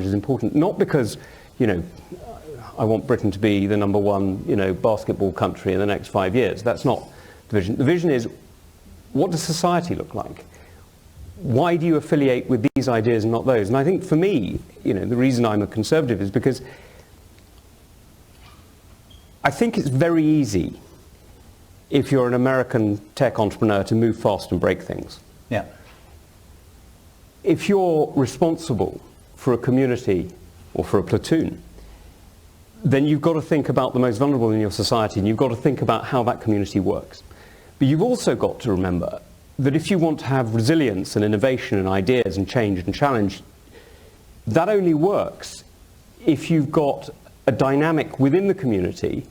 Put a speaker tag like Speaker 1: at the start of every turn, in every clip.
Speaker 1: challenge is important, not because, I want Britain to be the number one, basketball country in the next 5 years. That's not the vision. The vision is, what does society look like? Why do you affiliate with these ideas and not those? And I think for me, the reason I'm a conservative is because I think it's very easy, if you're an American tech entrepreneur, to move fast and break things.
Speaker 2: Yeah.
Speaker 1: If you're responsible for a community or for a platoon, then you've got to think about the most vulnerable in your society, and you've got to think about how that community works. But you've also got to remember that if you want to have resilience and innovation and ideas and change and challenge, that only works if you've got a dynamic within the community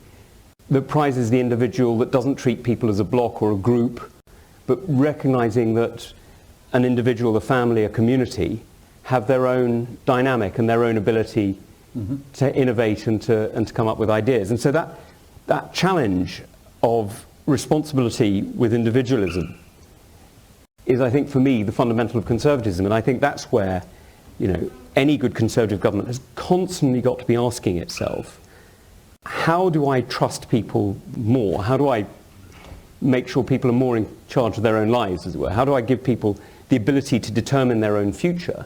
Speaker 1: that prizes the individual, that doesn't treat people as a block or a group, but recognizing that an individual, a family, a community have their own dynamic and their own ability to innovate and to come up with ideas. And so that challenge of responsibility with individualism is, I think, for me, the fundamental of conservatism. And I think that's where, any good conservative government has constantly got to be asking itself, how do I trust people more? How do I make sure people are more in charge of their own lives, as it were? How do I give people the ability to determine their own future?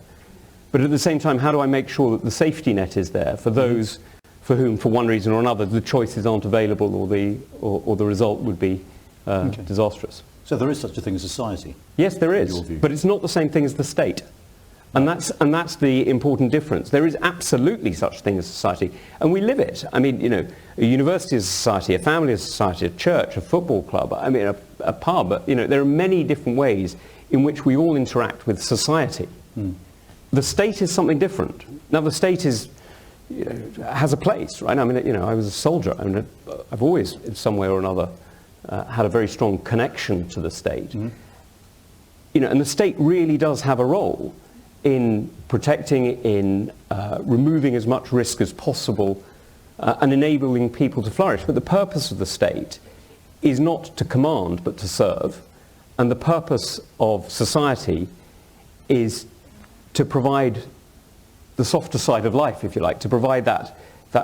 Speaker 1: But at the same time, how do I make sure that the safety net is there for those for whom, for one reason or another, the choices aren't available, or the result would be disastrous?
Speaker 2: So there is such a thing as society?
Speaker 1: Yes, there is, but it's not the same thing as the state. And that's the important difference. There is absolutely such a thing as society, and we live it. I mean, a university is a society, a family is a society, a church, a football club, a pub. There are many different ways in which we all interact with society. The state is something different. Now, the state is, has a place, right? I was a soldier. I've always, in some way or another, had a very strong connection to the state. And the state really does have a role in protecting, in removing as much risk as possible, and enabling people to flourish. But the purpose of the state is not to command, but to serve. And the purpose of society is to provide the softer side of life, if you like, to provide that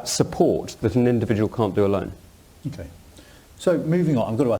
Speaker 1: support that an individual can't do alone.
Speaker 2: Okay. So moving on, I've got to